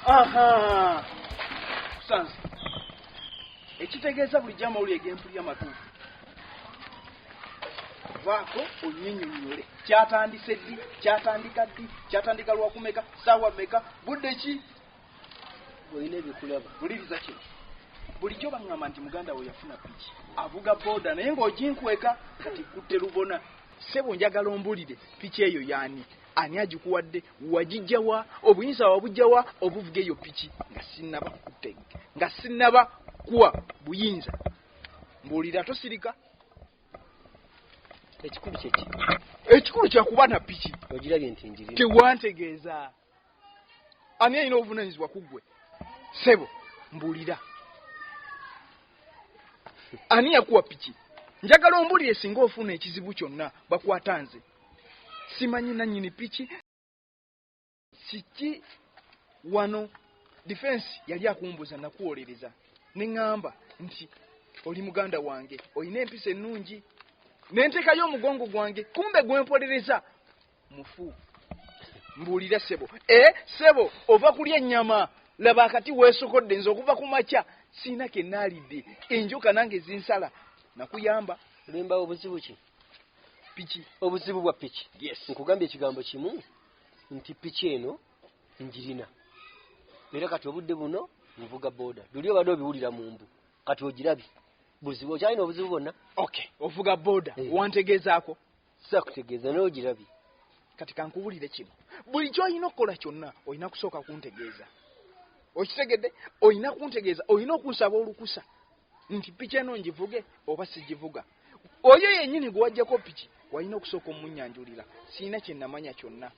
Aha. Sansi. Ekitegeeza buli jama oli egempulya matuufu. Vaako onnyinyonnyole. Kyatandise ddi? Kyatandika ddi? Kyatandika lwakumeka? Ssaawa mmeka? Budde ki? Olina ebikulaba. Buliriza kino. Bulijjo baŋŋamba nti muganda we yafuna piki. Avuga booda naye ng'oginkweka kati kutte lubona. Ssebo njagala ombulire piki eyo y'ani? Ani agikuwadde? Wagijja wa? Obuyinza wabujja wa? Obuvuga eyo piki nga sinnaba kuwa buyinza. Mbuulira tosirika. Ekikulu kyeki? Ekikulu kyakuba na piki. Ogirabye nti njirina. Tewantegeeza. Ani alina obuvunaanyizibwa ku ggwe? Ssebo mbuulira. Ani yakuwa piki? Njagala ombulire singa ofuna ekizibu kyonna bakwata nze. Simanyi nannyini piki. Siki wano defense yali akumbuza nakuwolereza. Ne ŋŋamba nti oli muganda wange, olina empisa ennungi. Ne nteekayo omugongo gwange, kumbe gwempolereza. Mufu. Mbuulira ssebo. Ssebo ova kulya ennyama. Laba akati weesokodde nze okuva ku makya. Siina ke naalidde. Enjoka nange zinsala. Nakuyamba. Lemba obuzibu ki? Piki. Obuzibu bwa piki. Yes. Nkugambye ekigambo kimu nti piki eno njirina. Era kati obudde buno nvuga booda. Luli obadde obiwulira mu mbu. Kati ogirabye. Buzibu okyalina obuzibu bwonna. Okay. Ovuga booda. Wantegeezaako? Saakutegeeza naye ogirabye. Kati kankubulire kino. Buli ky'olina okukola kyonna olina kusooka kuntegeeza. Okitegedde? Olina kuntegeeza. Olina okunsaba olukusa. Nti piki eno ngivuge oba sigivuga. Oyo yennyini gwe wajjako piki walina okusooka omunnyanjulira. Siina kye namanya kyonna.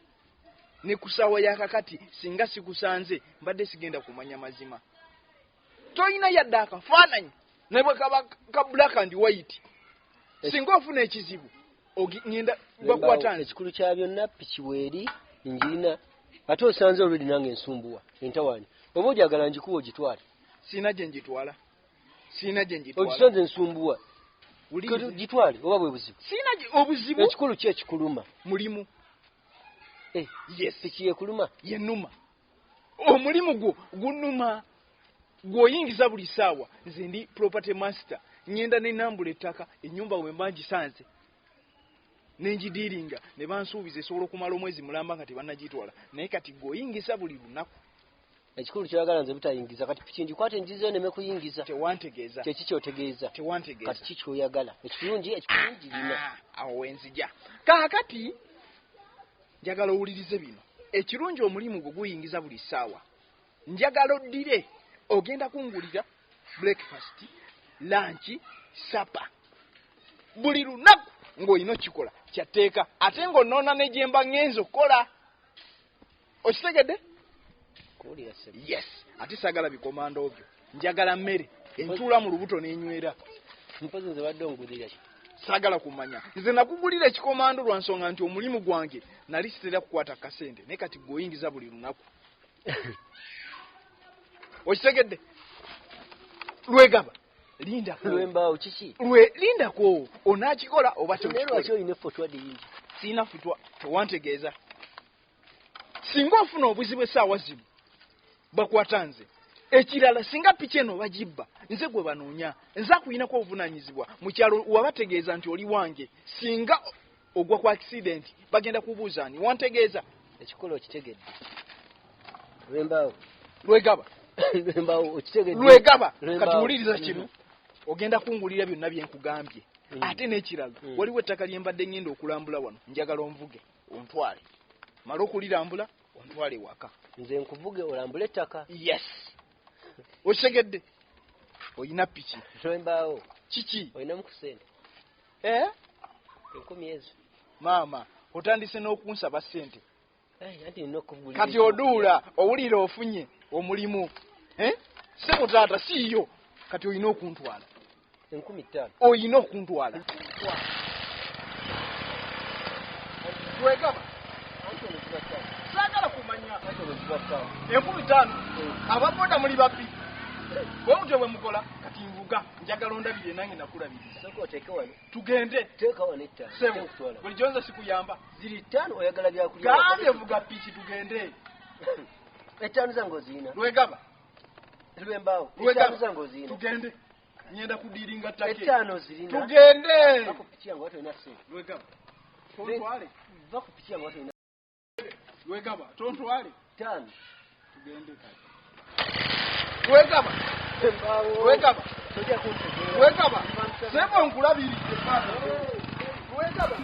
Ne ku ssaawa ya kakati singa sikusanze mbadde sigenda kumanya mazima. Tolina yadde akafaananyi ne bwe kaba ka black and white. Singa ofuna ekizibu ngenda bakwata. Ekikulu kya byonna piki weeri njirina. Ate osanze olwedi nange ensumbuwa entawaani. Oba ogyagala njikuwa ogitwale. Siina gye njitwala. Ogisonze ensumbuwa. Gitwale oba bwe buzibu. Siina obuzibu. Ekikulu ki ekikuluma? Mulimu. Yes. Piki yekuluma? Yennuma. Omulimu gwo gunnuma. Gw'oyingiza buli ssaawa. Nze ndi property master. Ngenda ne nambula ettaka ennyumba bwe mba ngisanze. Nenjidiringa ne bansuubiza esobola okumala omwezi mulamba nga tebannagitwala. Naye kati gw'oyingiza buli lunaku. Ekikulu kyagala nze butayingiza kati piki ngikwate njizeyo neme kuyingiza. Tewantegeeza. Kyeki kyotegeeza. Tewantegeeza. Kati ki kyoyagala? Ekirungi lina. Awo wenzija. Kaakati njagala owulirize bino. Ekirungi omulimu gwe guyingiza buli ssaawa. Njagala oddire ogenda kungulira breakfast, lunch, supper. Buli lunaku ng'olina okikola kyatteeka ate ng'onoona ne gye mba ŋŋenza okukola. Okitegedde? Yes. Ate saagala bikomando byo. Njagala mmere entuula mu lubuto n'enywera. Mpozi nze badde ongulira ki? Saagala kumanya. Nze nakugulira ekikomando lwa nsonga nti omulimu gwange nali sitera kukwata kasente naye kati gw'oyingiza buli lunaku. Okitegedde? Lwegaba. Lindako. Lwembaawo kiki? Lindako. Onaakikola oba tekikola. Lwaki olina effotwa dingi? Siina ffutwa. Tewantegeeza. Singa ofuna obuzibu essaawa zino bakwata nze. Ekirala singa piki eno bagibba nze gwe banoonya. Nze akuyinako obuvunaanyizibwa. Mu kyalo wabategeeza nti oli wange. Singa ogwa ku accident bagenda kubuuza ani. Wantegeeza? Ekikola okitegedde. Lwembaawo. Lwegaba. Lwembaawo okitegedde. Lwegaba. Kati wuliriza kino. Ogenda kungulira byonna bye nkugambye. Ate n'ekirala waliwo ettaka lye mbadde ngenda okulambula wano. Njagala onvuge ontwale. Mala okulirambula ontwale waka. Nze nkuvuge olambule ettaka. Yes. Okitegedde? Olina piki. Lwembaawo. Kiki? Olinamu ku ssente. 10 ezo. Maama otandise n'okunsaba ssente. Anti nina okuvugulira. Kati oduula owulira ofunye omulimu. Ssebo taata siiyo. Kati olina okuntwala. 15,000. Olina okuntwala. Lwegaba. Saagala kumanya. 15,000. Ababoda muli babbi. Bwe mutyo bwe mukola kati nvuga njagala ondabire nange nakulabiriza. Soko oteeke wano. Tugende. Teeka wano ettaka. Sebo. Bulijjo nze sikuyamba. Ziri 5 oyagala byakulya. Gambye vuga piki tugende. Etaano zangu zina. Lwegaba. Lwembao. Lwegaba. Etaano zangu zina. Tugende. Nyenda kudiringa take. Etaano zina. Tugende. Bakupitia ngo watu ina se. Lwegaba. Tontwale. Bakupitia ngo watu ina. Lwegaba. Tontwale. Etaano. Tugende kati. Lwegaba. Lwembao. Lwegaba. Soja kuntegera. Lwegaba. Sebo nkulabiridde baba. Lwegaba.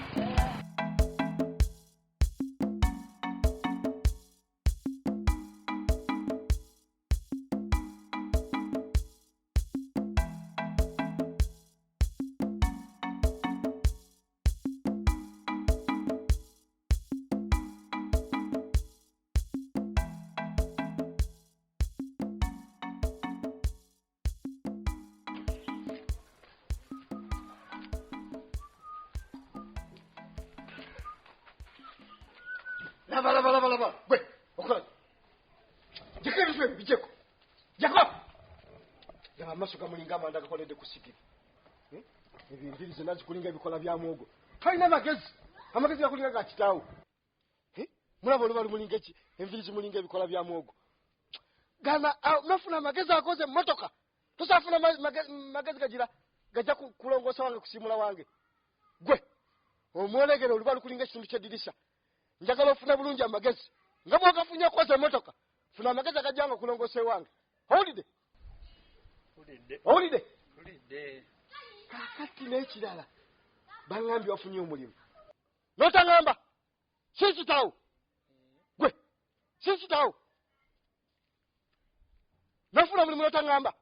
Lava. Gwe, okola. Jekeri twe bijeko. Jakob. Ya masuka mulinga amanda gakoledde kusikira. Ebinviri zonna zikulinga ebikola bya mwogo. Talina magezi. Amagezi gakulinga ga kitaawo. Mulaba olubalu mulinga ki? Enviri zimulinga ebikola bya mwogo. Gana nafuna amagezi akoze motoka. Tosafuna magezi gagira. Gajja kulongosa wange kusimula wange. Gwe. Omwolegero olubalu kulinga ekintu ky'eddirisa. Njagala ofuna bulungi amagezi. Nga bw'ogafunye akoze emotoka. Funa amagezi agajjanga okulongosa ewange. Owulidde? Kakati n'ekirala. Baŋŋambye wafunye omulimu. N'otaŋŋamba. Sinkitaawo. Gwe. Sinkitaawo. N'ofuna omulimu n'otaŋŋamba.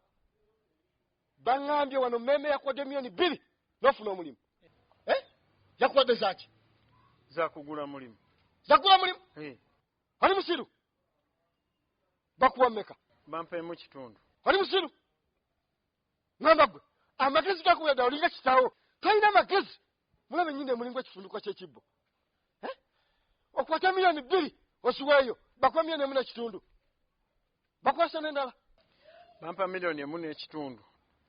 Baŋŋambye wano mmeeme yakuwadde miliyoni 2 n'ofuna omulimu. Yakuwadde zaaki? Zakugula mulimu. Zakugula mulimu? Ali musiru? Bakuwa mmeka? Bampemu kitundu. Ali musiru? Ngamba gwe. Amagezi gakuyada olinga kitaawo. Talina amagezi. Mulabe nnyini emulingo ekifunduka ky'ekibbo. Okwata miliyoni 2 osiweeyo. Bakuwa miliyoni 1 n'ekitundu. Bakwasa n'endala. Bampa miliyoni 1 n'ekitundu.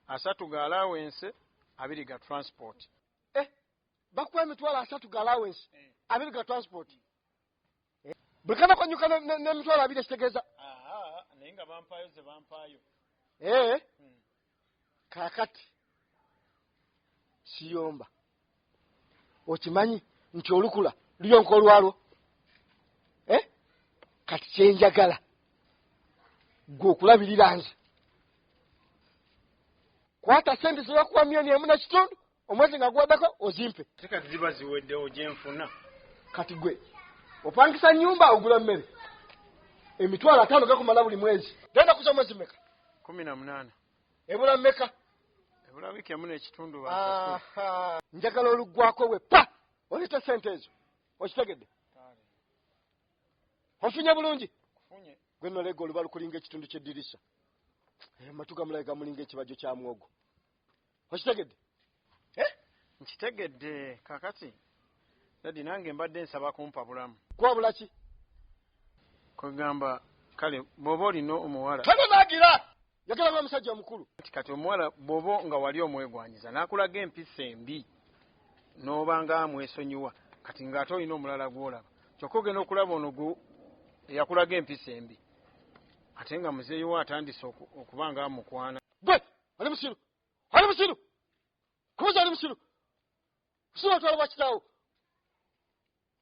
3 ga allowance, 2 ga transport. Bakuwa emitwalo 3 ga allowance, 2 ga transport. Buli kana kwanyuka n'emitwalo 2 ekitegeeza. Naye nga bampaayo ze bampaayo. Kaakati siyomba. Okimanyi nti olukula luyonka olwalwo. Kati kyenjagala. Gwe okulabirira nze. Kwata sente ze bakuwa miliyoni 1 n'ekitundu. Omwezi nga gwaddako ozimpe. Kati ziba ziweddewo gye nfuna. Kati gwe opangisa nnyumba ogula mmere. Emitwalo 5 gakumala buli mwezi. Genda kuza mwezi mmeka? 18. Ebula mmeka? Ebula wiki 1 n'ekitundu. Njagala oluggwako we pa olete sente ezo. Okitegedde? Ofunye bulungi? Kufunye. Gwe nolega olubalu kulinga ekitundu ky'eddirisa. Matuga mulaga mulinga ekibajjo kya mwogo. Okitegedde? Nkitegedde kakati. Dadi nange mbadde nsaba kumpa bulamu. Kwabula ki? Kugamba kale bwoba olina omuwala. Kale naagira! Yagala ng'omusajja omukulu. Kati omuwala bwoba nga wali omwegwanyiza n'akulaga empisa embi n'oba nga amwesonyiwa kati ng'ate olina omulala gw'olaba. Kyokka ogenda okulaba ono yakulaga empisa embi. Ate nga muzeeyi we atandise okuba nga amukwana. Gwe! Ali musiru! Ali musiru! Kubuza ali musiru! Musiru otwala bwa kitaawo.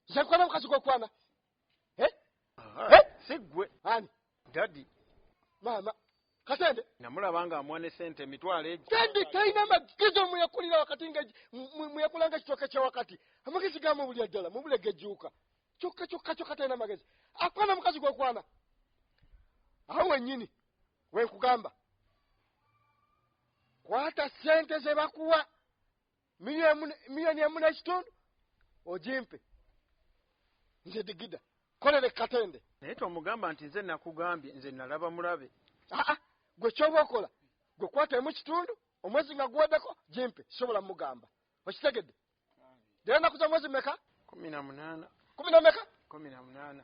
Nze nkwana mukazi gw'okwana. Si ggwe. Ani? Dadi. Maama. Katende. Namulaba nga amwane sente emitwalo egyo. Dadi talina magezi muyakulira wakati nga muyakulanga ekitooke kya wakati. Amagezi gamu buli ddala mubule gejjuuka. Kyokka talina magezi. Akwana mukazi gw'okwana. Awo wennyini wenkugamba. Kwata sente ze bakuwa miliyoni 1 n'ekitundu ojimpe. Nze digida. Kolere Katende. Naye tomugamba nti nze nakugambye nze nalaba mulabe. Gwe kyoba okola. Gwe kwatemu kitundu omwezi nga guweddeko jimpe. Sobola mugamba. Okitegedde? Genda kuza mwezi meka? 18. 10 meka? 18.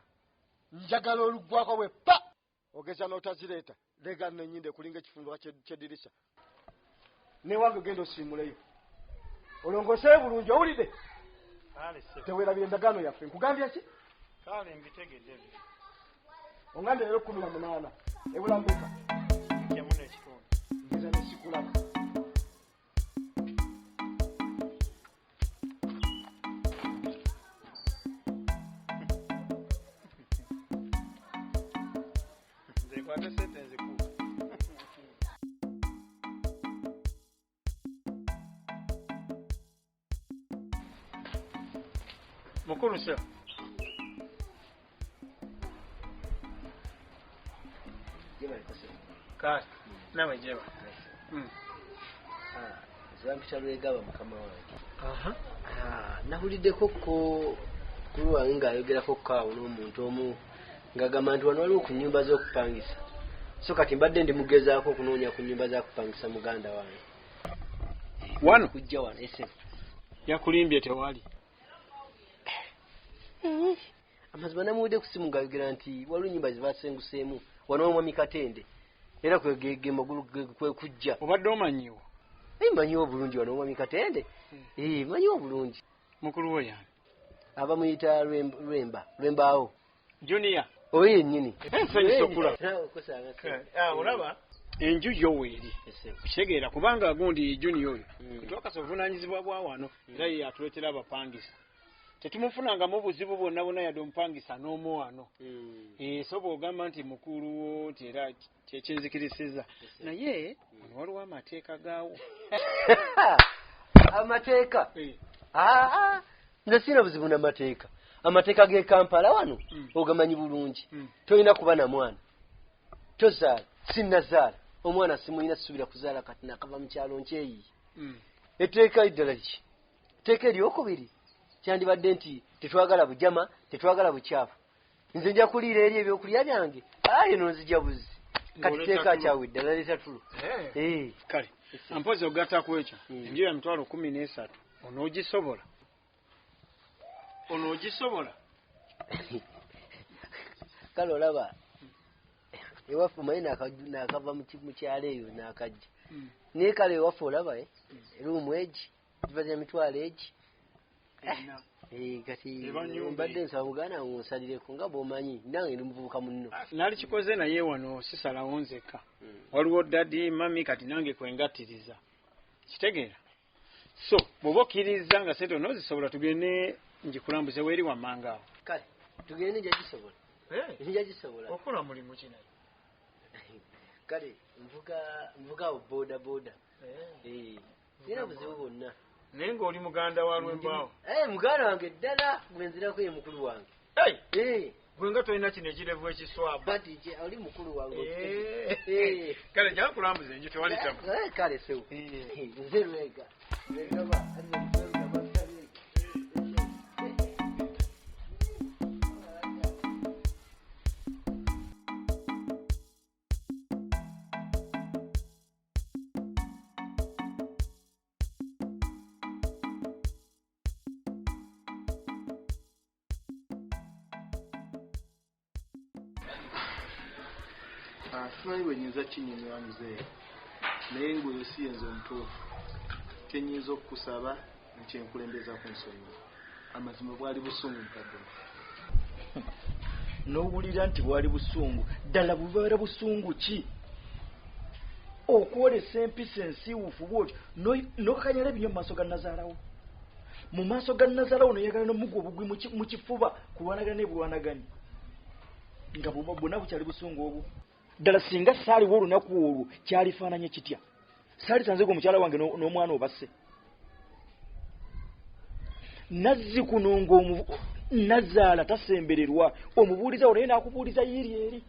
Njagala oluggwako bwe pa. Ogeza n'otazireeta. Lega n'ennyinde kulinga ekifunduka ky'eddirisa. Ne wange genda osiimuleyo. Olongose bulungi owulidde? Kale se. Teweerabye endagaano yaffe. Nkugambye ki? Kale mbitegedde. Ongande lero 18 ebula mbeka Yamuna ekitundu. ngeza nesikulaba Nze nkwate sente nzikuwa. Mukulu sir. Kale, nawe jeba. Zampisha lwegaba mukama wange. Nahuliddeko ko kulu wange ng'ayogerako kaawo n'omuntu omu ng'agamba nti wano waliwo ku nnyumba z'okupangisa. So kati mbadde ndi mugezaako okunoonya ku nnyumba za kupangisa muganda wange. Wano Kujja wano ese. yakulimbye tewali. Amazima namuwudde ku simu ng'ayogera nti waliwo ennyumba ze baasenguseemu wano omwami Katende. Era kwegege magulu kwe kujja. Obadde omanyiwo. Manyiwo bulungi wano omwami Katende. Manyiwo bulungi. Mukulu we yani. Aba muyita Lwembaawo. Junior. Oyo yennyini. Ensanyusa okula. Olaba? Enju yo weeri. Kitegeera kubanga agundi Junior oyo. Twakasa obuvunaanyizibwa bwa wano era ye atuleetera abapangisa. Tetumufunangamu buzibu bwonna yadde omupangisa n'omu wano. So bw'ogamba nti mukulu wo nti era kyekinzikirisiza. Naye wano waliwo amateeka gaawo. Amateeka? Nze sina buzibu n'amateeka. Amateeka g'e Kampala wano ogamanyi bulungi. Tolina kuba na mwana. Tozaala, sinnazaala. Omwana simulina sisuubira kuzaala kati nakava mu kyalo nkyeyi. Etteeka eddala ki? Etteeka eryokubiri kyandibadde nti tetwagala bujama, tetwagala bukyafu. Nze nja kuliira eri ebyokulya byange. Eno nzija buzi. Kati teeka kyawe ddala leeta tulo. Kale, ampozi ogattako ekyo. Enju ya mitwalo 13. Onoogisobola? Onoogisobola? Kale olaba ewaffe omanyi nakava mu kyalo eyo nakajja. Naye kale ewaffe olaba eruumu egi gibaza mitwalo egi. Kati mbadde nsaba muganda wange onsalireko nga bw'omanyi nange ndi muvubuka munno. Nali kikoze naye wano sisalawo nzekka. Waliwo dadi mami kati nange kwengattiriza. Kitegeera? So bw'oba okkiriza nga sente onoozisobola tugende njikulambuze weeri wammanga awo. Kale tugende nja gisobola. Nja gisobola. Okola mulimu ki naye? Kale nvuga awo boda boda. Sina buzibu bwonna. Naye ng'oli muganda wa Lwembaawo. Muganda wange ddala gwenzirako ye mukulu wange. Gwe nga tolina kino ekirevu ekiswaba. Bati oli mukulu wange. Kale nja kulambuza enju tewali tamu. Kale sewo. Nze lwega. Simanyi bwe nnyinza kinyumirwa muzeeyi naye ng'oyo si yenze omutuufu kyennyinza okukusaba nkyenkulembeza ku nsonyi amazima bwali busungu mukadde n'owulira nti bwali busungu ddala bubeera busungu ki okwolesa empisa ensiiwuufu bwotyo n'okakanyala ebinyo mu maaso ga nazaalawo mu maaso ga nazaalawo noyagala n'omugwa obugwi mu kifuba kulwanagana nebulwanagani nga bwonna bukyali busungu obwo ddala singa saaliwo olunaku olwo kyalifaananye kitya saalisanzeko omukyala wange n'omwana obasse nazzikuno nazaala tasembererwa omubuulizawo naye n'akubuuliza yiiri eri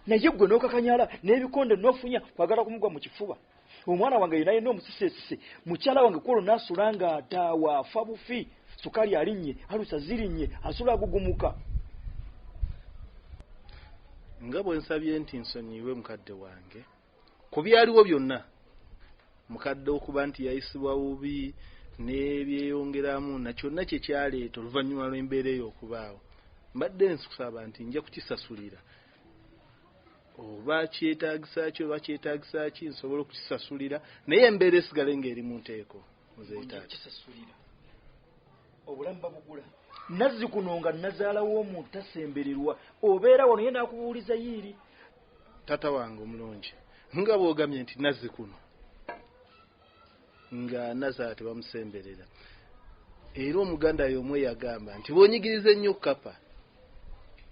naye gwe n'okakanyala n'ebikonde n'ofunya kwagala kumugwa mu kifuba omwana wange yenaye n'omusiseesise mukyala wange kwolwo n'asula ng'ataawa afa bufi sukaali alinnye alusa zirinnye asula agugumuka nga bwe nsabye nti nsonyiwe mukadde wange ku byaliwo byonna mukadde okuba nti yayisibwa bubi n'ebyeyongeramu na kyonna kye kyaleeta oluvannyuma lw'embeera eyo okubaawo mbadde nkusaba nti nja kukisasulira oba kyetaagisa ki oba kyetaagisa ki nsobole okukisasulira naye embeera esigale ng'eri mu nteeko muzeetaaki obulamu babugula Nazzikuno nga nazaala w'omuntu tasembererwa obeera wano ye n'akubuuliza yiiri. Tata wange omulungi nga bw'ogamye nti Nazzikuno nga Nazaala tebamusemberera era omuganda y'omwe yagamba nti bw'onyigiriza ennyo kapa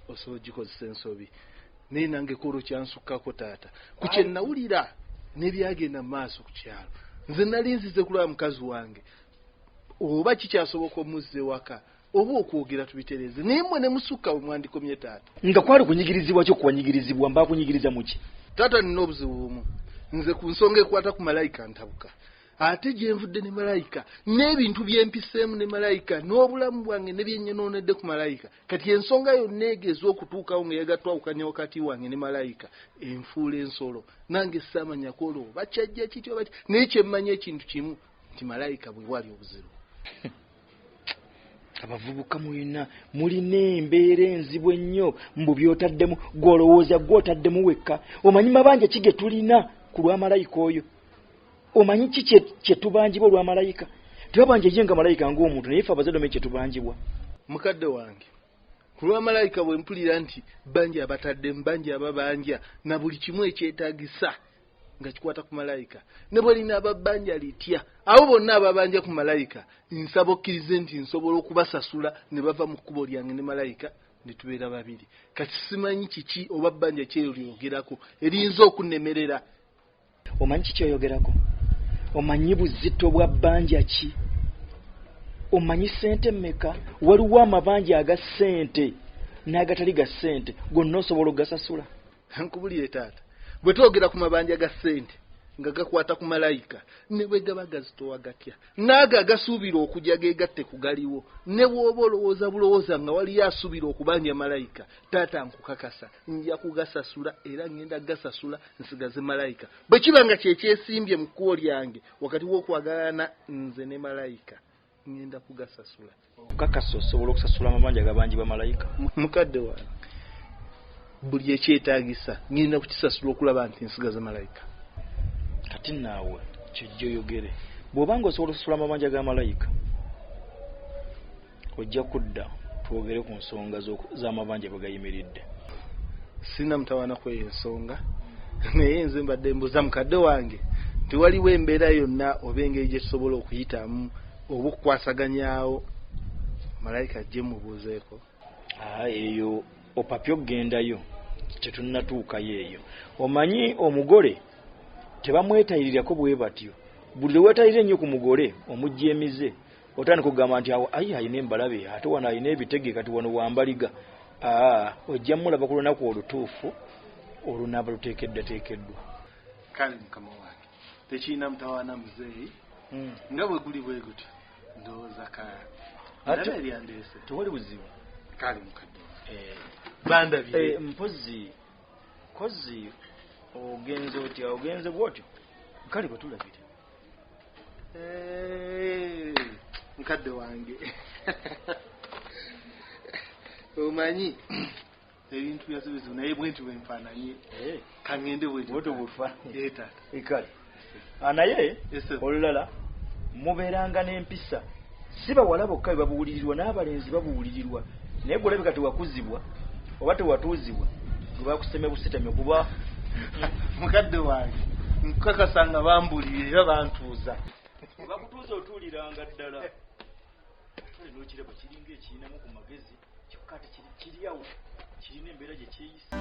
osobola ogikozesa ensobi naye nange kolo kyansukkako taata ku kye nawulira n'ebyagenda mu maaso ku kyalo nze nali nzize kulaba mukazi wange oba kikyasoboka omuzze waka oba okwogera tubitereze naye mmwe ne musukka bwe mwandikomye taata. Nga kwali kunyigirizibwa kyo kuwanyigirizibwa mba kunyigiriza muki? Taata nina obuzibu bumu nze ku nsonga ekwata ku malayika ntabuka ate gye nvudde ne malayika n'ebintu byempiseemu ne malayika n'obulamu bwange ne byenyonoonedde ku malayika kati ensonga yonna egeza okutuukawo nga yagatwawukanya wakati wange ne malayika enfuula ensolo nange saamanya kwolwo bakyajja kityo bati naye kyemmanya ekintu kimu nti malayika bwe bwali obuzibu. Abavubuka mulina embeera enzibu ennyo mbu by'otaddemu gw'olowooza gw'otaddemu wekka. Omanyi mabanja ki ge tulina ku lwa malayika oyo? Omanyi ki kye tubanjibwa olwa malayika? Tebabanja ye nga malayika ng'omuntu naye ffe abazadde kye tubanjibwa. Mukadde wange ku lwa malayika bwe mpulira nti banja abataddemu banja ababanja na buli kimu ekyetaagisa nga kikwata ku malayika ne bwe lina ababanja litya abo bonna ababanja ku malayika nsaba okkirize nti nsobola okubasasula ne bava mu kkubo lyange ne malayika ne tubeera babiri. Kati simanyi kiki oba bbanja kyeyo lyogerako eriyinza okunnemerera. Omanyi kiki oyogerako? Omanyi buzito bwa bbanja ki? Omanyi ssente mmeka? Waliwo amabanja aga ssente n'agatali ga ssente gonna osobola ogasasula. Nkubulire taata bwe twogera ku mabanja ga ssente nga gakwata ku malayika ne bwe gaba gazitowa gatya naago agasuubira okujja geegatte ku galiwo ne bw'oba olowooza bulowooza nga waliyo asuubira okubanja malayika taata nkukakasa nja kugasasula era ngenda gasasula nsigaze malayika bwe kiba nga kyekyesimbye mu kkubo lyange wakati w'okwagalana nze ne malayika ngenda kugasasula. Okukakasa osobola okusasula amabanja agabanjibwa malayika? Mukadde wange buli ekyetaagisa ngenda kukisasula okulaba nti nsigaze malayika. Kati naawe kyojja oyogere bw'obanga osobola okusasula amabanja ga malayika ojja kudda twogere ku nsonga z'amabanja bwe gayimiridde. Sina mutawaana kweyo ensonga naye nze mbadde mbuuza mukadde wange nti waliwo embeera yonna oba engeri gye tusobola okuyitamu oba okukwasaganyaawo malayika ajje mubuuzeeko. Eyo opapya okgendayo tetunnatuukayo eyo. Omanyi omugole tebamwetayirirako bwe batyo. Buli lwe weetayirira ennyo ku mugole omujja emize otandika okugamba nti awo ayi ayina embalabe ate wano ayina ebitege kati wano wambaliga. Ojja mulaba ku lunaku olutuufu olunaaba luteekeddwateekeddwa. Kale mukama wange tekiina mutawaana muzeeyi nga bwe guli bwe gutyo ndowooza kaya eryandeese tewali buzibu. Kale mukadde bandabye mpozi kozi ogenze otya ogenze bwotyo kale bwe tulabire mukadde wange omanyi ebintu byasibizu naye bwenti bwenfaananye kangende bwetyo bufa taata kale naye olulala mubeeranga n'empisa si bawala bokka babuulirirwa n'abalenzi babuulirirwa naye golabika tewakuzibwa oba tewatuuzibwa gwe bakuseme busitame kuba mukadde wange nkukakasa nga bambuulira era bantuuza bakutuuza otuuliranga ddala n'okiraba kiringa ekiyinamu ku magezi kyokka ate kiri awo kirina embeera gye kyeyisa.